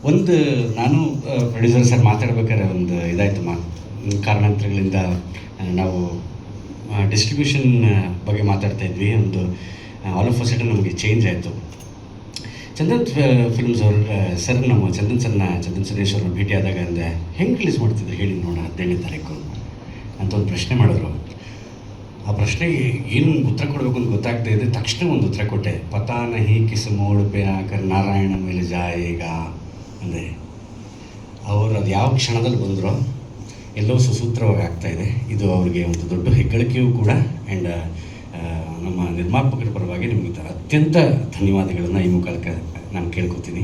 ಒಂದು ನಾನು producer sir ಮಾತಾಡ್ಬೇಕಾದ್ರೆ ಒಂದು ಇದಾಯ್ತಮ್ಮ, ಕಾರಣಾಂತರಗಳಿಂದ ನಾವು ಡಿಸ್ಟ್ರಿಬ್ಯೂಷನ್ ಬಗ್ಗೆ ಮಾತಾಡ್ತಾ ಇದ್ವಿ. ಒಂದು ಆಲ್ ಆಫ್ ಅ ಸಡನ್ ನಮಗೆ ಚೇಂಜ್ ಆಯಿತು. ಚಂದನ್ ಫಿಲ್ಮ್ಸ್ ಅವ್ರ ಸರ್ ನಮ್ಮ ಚಂದನ್ ಸದೇಶ್ ಅವ್ರನ್ನ ಭೇಟಿ ಆದಾಗ ಅಂದೆ, ಹೆಂಗೆ ರಿಲೀಸ್ ಮಾಡ್ತಿದ್ರು ಹೇಳಿ ನೋಡೋಣ 17ನೇ ತಾರೀಕು ಅಂತ ಒಂದು ಪ್ರಶ್ನೆ ಮಾಡಿದ್ರು. ಆ ಪ್ರಶ್ನೆಗೆ ಏನು ಉತ್ತರ ಕೊಡಬೇಕು ಅಂತ ಗೊತ್ತಾಗ್ತಾ ಇದೆ. ತಕ್ಷಣ ಒಂದು ಉತ್ತರ ಕೊಟ್ಟೆ, ಪತಾ ನಹಿ ಕಿಸ್ ಮೋಡ್ ಪೇ ಆಕರ್ ನಾರಾಯಣ ಮೇಲೆ ಜಾಯೇಗ ಅಂದರೆ. ಅವರು ಅದು ಯಾವ ಕ್ಷಣದಲ್ಲಿ ಬಂದರೋ ಎಲ್ಲವೂ ಸುಸೂತ್ರವಾಗಿ ಆಗ್ತಾಯಿದೆ. ಇದು ಅವರಿಗೆ ಒಂದು ದೊಡ್ಡ ಹೆಗ್ಗಳಿಕೆಯೂ ಕೂಡ. ಆ್ಯಂಡ್ ನಮ್ಮ ನಿರ್ಮಾಪಕರ ಪರವಾಗಿ ನಿಮಗೆ ಅತ್ಯಂತ ಧನ್ಯವಾದಗಳನ್ನು ಈ ಮೂಲಕ ನಾನು ಕೇಳ್ಕೊತೀನಿ.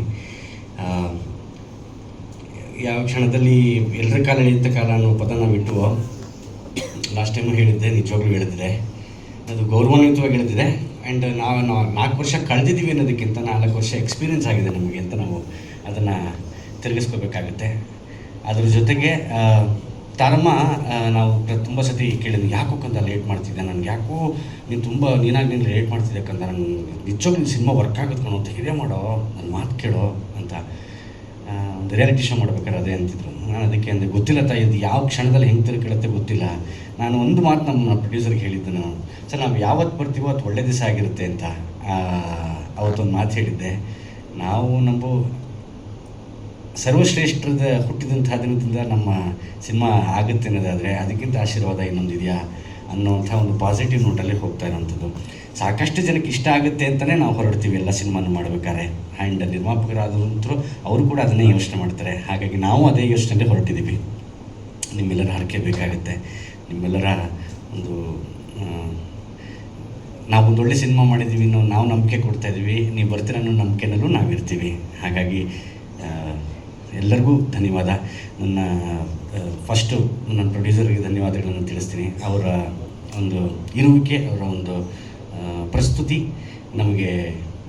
ಯಾವ ಕ್ಷಣದಲ್ಲಿ ಎಲ್ಲರ ಕಾಲ ಎಳೆಯುತ್ತ ಕಾಲ ಅನ್ನೋ ಪದ ನಾವು ಇಟ್ಟು ಲಾಸ್ಟ್ ಟೈಮು ಹೇಳಿದ್ದೆ, ನಿಜವಾಗ್ಲೂ ಹೇಳಿದ್ರೆ ಅದು ಗೌರವಾನ್ವಿತವಾಗಿ ಹೇಳಿದ್ದೆ. ಆ್ಯಂಡ್ ನಾವು 4 ವರ್ಷ ಕಳೆದಿದ್ದೀವಿ ಅನ್ನೋದಕ್ಕಿಂತ 4 ವರ್ಷ ಎಕ್ಸ್ಪೀರಿಯೆನ್ಸ್ ಆಗಿದೆ ನಮಗೆ ಅಂತ ನಾವು ಅದನ್ನು ತಿರುಗಿಸ್ಕೋಬೇಕಾಗುತ್ತೆ. ಅದ್ರ ಜೊತೆಗೆ ತಾರಮ್ಮ ನಾವು ತುಂಬ ಸತಿ ಕೇಳಿದ್ವಿ, ಯಾಕೋ ಕಂದ ಲೇಟ್ ಮಾಡ್ತಿದ್ದೆ, ನನಗೆ ಯಾಕೋ ನೀನಾಗಿ ಲೇಟ್ ಮಾಡ್ತಿದ್ದೆ ಕಂದ, ನನಗೆ ನಿಜವಾಗ್ಲೂ ಸಿನಿಮಾ ವರ್ಕ್ ಆಗುತ್ತೆ ಕಣೋ, ಧೈರ್ಯ ಮಾಡೋ, ನನ್ನ ಮಾತು ಕೇಳೋ ಅಂತ. ಒಂದು ರಿಯಾಲಿಟಿ ಶೋ ಮಾಡ್ಬೇಕಾದ್ರೆ ಅದೇ ಅಂತಿದ್ರು. ನಾನು ಅದಕ್ಕೆ ಅಂದರೆ ಗೊತ್ತಿಲ್ಲ ತಾಯಿ, ಇದು ಯಾವ ಕ್ಷಣದಲ್ಲಿ ಹೆಂಗೆ ತಿರುಗಿಳುತ್ತೆ ಗೊತ್ತಿಲ್ಲ. ನಾನು ಒಂದು ಮಾತು ನಮ್ಮ ಪ್ರೊಡ್ಯೂಸರ್ಗೆ ಹೇಳಿದ್ದೆ, ನಾನು ಸರ್ ನಾವು ಯಾವತ್ತು ಬರ್ತೀವೋ ಅದು ಒಳ್ಳೆ ದಿವಸ ಆಗಿರುತ್ತೆ ಅಂತ ಅವತ್ತೊಂದು ಮಾತು ಹೇಳಿದ್ದೆ. ನಾವು ನಮ್ಮ ಸರ್ವಶ್ರೇಷ್ಠದ ಹುಟ್ಟಿದಂಥ ದಿನದಿಂದ ನಮ್ಮ ಸಿನಿಮಾ ಆಗುತ್ತೆ ಅನ್ನೋದಾದರೆ ಅದಕ್ಕಿಂತ ಆಶೀರ್ವಾದ ಇನ್ನೊಂದಿದೆಯಾ ಅನ್ನೋವಂಥ ಒಂದು ಪಾಸಿಟಿವ್ ನೋಟಲ್ಲಿ ಹೋಗ್ತಾ ಇರೋವಂಥದ್ದು. ಸಾಕಷ್ಟು ಜನಕ್ಕೆ ಇಷ್ಟ ಆಗುತ್ತೆ ಅಂತಲೇ ನಾವು ಹೊರಡ್ತೀವಿ ಎಲ್ಲ ಸಿನಿಮಾನು ಮಾಡಬೇಕಾದ್ರೆ. ಆ್ಯಂಡ್ ನಿರ್ಮಾಪಕರಾದಂತರೂ ಅವರು ಕೂಡ ಅದನ್ನೇ ಯೋಚನೆ ಮಾಡ್ತಾರೆ. ಹಾಗಾಗಿ ನಾವು ಅದೇ ಯೋಚನೆಯಲ್ಲೇ ಹೊರಟಿದ್ದೀವಿ. ನಿಮ್ಮೆಲ್ಲರ ಹರಕೆ ಬೇಕಾಗುತ್ತೆ. ನಿಮ್ಮೆಲ್ಲರ ಒಂದು ನಾವು ಒಂದು ಒಳ್ಳೆ ಸಿನಿಮಾ ಮಾಡಿದ್ದೀವಿ ಅನ್ನೋ ನಾವು ನಂಬಿಕೆ ಕೊಡ್ತಾಯಿದ್ದೀವಿ. ನೀವು ಬರ್ತೀರ ಅನ್ನೋ ನಂಬಿಕೆನಲ್ಲೂ ನಾವಿರ್ತೀವಿ. ಹಾಗಾಗಿ ಎಲ್ಲರಿಗೂ ಧನ್ಯವಾದ. ನನ್ನ ಫಸ್ಟು ನನ್ನ ಪ್ರೊಡ್ಯೂಸರ್ಗೆ ಧನ್ಯವಾದಗಳನ್ನು ತಿಳಿಸ್ತೀನಿ. ಅವರ ಒಂದು ಇರುವಿಕೆ, ಅವರ ಒಂದು ಪ್ರಸ್ತುತಿ ನಮಗೆ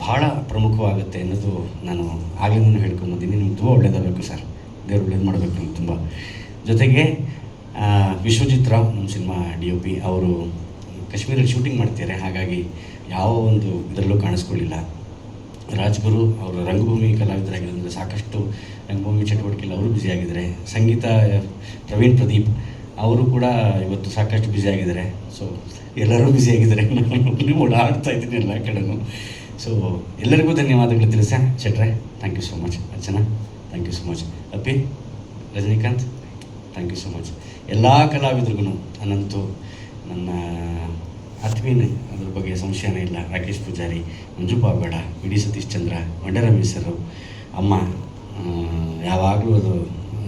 ಭಾಳ ಪ್ರಮುಖವಾಗುತ್ತೆ ಅನ್ನೋದು ನಾನು ಆಗಲಿಂದ ಹೇಳ್ಕೊಂಬಂದಿನಿ. ನಿಮ್ಗೆ ತುಂಬ ಒಳ್ಳೇದಾಗಬೇಕು ಸರ್, ದೇವ್ರು ಒಳ್ಳೇದು ಮಾಡಬೇಕು ನಮ್ಗೆ ತುಂಬ. ಜೊತೆಗೆ ವಿಶ್ವಜಿತ್ ರಾವ್ ನಮ್ಮ ಸಿನಿಮಾ DOP, ಅವರು ಕಾಶ್ಮೀರಲ್ಲಿ ಶೂಟಿಂಗ್ ಮಾಡ್ತಿದ್ದಾರೆ. ಹಾಗಾಗಿ ಯಾವ ಒಂದು ಇದರಲ್ಲೂ ಕಾಣಿಸ್ಕೊಳ್ಳಿಲ್ಲ. ರಾಜ್ಗುರು ಅವರು ರಂಗಭೂಮಿ ಕಲಾವಿದರಾಗಿರೋದ್ರಿಂದ ಸಾಕಷ್ಟು ರಂಗಭೂಮಿ ಚಟುವಟಿಕೆಯಲ್ಲಿ ಅವರು ಬ್ಯುಸಿಯಾಗಿದ್ದಾರೆ. ಸಂಗೀತ ಪ್ರವೀಣ್ ಪ್ರದೀಪ್ ಅವರು ಕೂಡ ಇವತ್ತು ಸಾಕಷ್ಟು ಬ್ಯುಸಿಯಾಗಿದ್ದಾರೆ. ಸೊ ಎಲ್ಲರೂ ಬ್ಯುಸಿಯಾಗಿದ್ದಾರೆ, ನಾನು ಓಡಾಡ್ತಾ ಇದ್ದೀನಿ ಎಲ್ಲ ಕಡೆನೂ. ಸೊ ಎಲ್ಲರಿಗೂ ಧನ್ಯವಾದಗಳು ತಿಳಿಸ. ಶೆಟ್ರೆ thank you so much. Archana thank you so much. Appi, Rajinikanth thank you so much. ಎಲ್ಲ ಕಲಾವಿದರಿಗೂ ಅನಂತು, ನನ್ನ ಆತ್ಮೀಯನೇ, ಅದ್ರ ಬಗ್ಗೆ ಸಂಶಯನೇ ಇಲ್ಲ. ರಾಕೇಶ್ ಪೂಜಾರಿ, ಮಂಜು ಪಾಬೇಡ, ಇಡಿ ಸತೀಶ್ ಚಂದ್ರ, ಮಂಡ್ಯರಮೇಶ್ ಸರು, ಅಮ್ಮ, ಯಾವಾಗಲೂ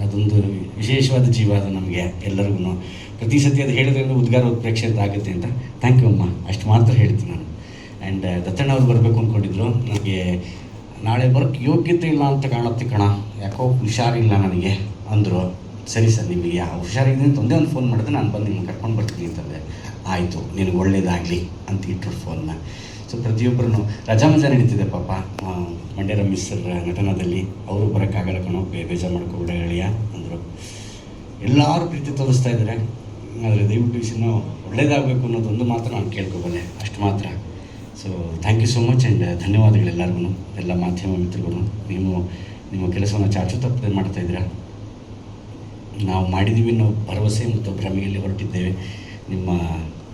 ಅದೊಂದು ವಿಶೇಷವಾದ ಜೀವ ಅದು ನಮಗೆ ಎಲ್ಲರಿಗೂ. ಪ್ರತಿ ಸತಿ ಅದು ಹೇಳಿದ್ರಿಂದ ಉದ್ಗಾರ ಉತ್ಪ್ರೇಕ್ಷೆ ಅಂತ ಆಗುತ್ತೆ ಅಂತ. ಥ್ಯಾಂಕ್ ಯು ಅಮ್ಮ, ಅಷ್ಟು ಮಾತ್ರ ಹೇಳ್ತೀನಿ ನಾನು. ಆ್ಯಂಡ್ ದತ್ತಣ್ಣ ಅವ್ರು ಬರಬೇಕು ಅಂದ್ಕೊಂಡಿದ್ರು. ನನಗೆ ನಾಳೆ ಬರೋಕ್ಕೆ ಯೋಗ್ಯತೆ ಇಲ್ಲ ಅಂತ ಕಾಣುತ್ತೆ ಕಣ, ಯಾಕೋ ಹುಷಾರಿಲ್ಲ ನನಗೆ ಅಂದರು. ಸರಿ ಸರ್, ನಿಮಗೆ ಯಾವ ಹುಷಾರಿದೆ ಅಂತ ಒಂದೇ ಒಂದು ಫೋನ್ ಮಾಡಿದ್ರೆ ನಾನು ಬಂದು ನಿಮ್ಗೆ ಕರ್ಕೊಂಡು ಬರ್ತೀನಿ ಅಂತಂದೆ. ಆಯಿತು, ನಿನಗೆ ಒಳ್ಳೇದಾಗಲಿ ಅಂತ ಇಟ್ಟರು ಫೋನ್ನ. ಸೊ ಪ್ರತಿಯೊಬ್ಬರೂ ರಜಾ ಮಜಾ ನಡೀತಿದೆ ಪಾಪ. ಮಂಡ್ಯರಮೇಶ್ ಸರ್ ನಟನದಲ್ಲಿ ಅವರು ಬರೋಕ್ಕಾಗಲ್ಲ ಕಣೋ, ಬೇಜಾರು ಮಾಡ್ಕೊಬೇಡ ಗೆಳೆಯ ಅಂದರು. ಎಲ್ಲರೂ ಪ್ರೀತಿ ತೋರಿಸ್ತಾ ಇದ್ದಾರೆ. ಆದರೆ ದಯವಿಟ್ಟು ಈ ಸಿನಿಮಾ ಒಳ್ಳೇದಾಗಬೇಕು ಅನ್ನೋದೊಂದು ಮಾತ್ರ ನಾನು ಕೇಳ್ಕೊಬಲ್ಲೆ, ಅಷ್ಟು ಮಾತ್ರ. So thank you so much. And ಧನ್ಯವಾದಗಳೆಲ್ಲರಿಗೂ, ಎಲ್ಲ ಮಾಧ್ಯಮ ಮಿತ್ರಗಳು. ನೀವು ನಿಮ್ಮ ಕೆಲಸವನ್ನು ಚಾಚು ತಪ್ಪದೆ ಮಾಡ್ತಾಯಿದ್ದೀರಾ. ನಾವು ಮಾಡಿದ್ದೀವಿ ಅನ್ನೋ ಭರವಸೆ ಮತ್ತು ಭ್ರಮೆಯಲ್ಲಿ ಹೊರಟಿದ್ದೇವೆ. ನಿಮ್ಮ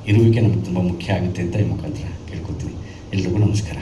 ಇರುವಿಕೆ ನಮಗೆ ತುಂಬ ಮುಖ್ಯ ಆಗುತ್ತೆ ಅಂತ ಈ ಮುಖಾಂತರ ಕೇಳ್ಕೊತೀನಿ. ಎಲ್ರಿಗೂ ನಮಸ್ಕಾರ.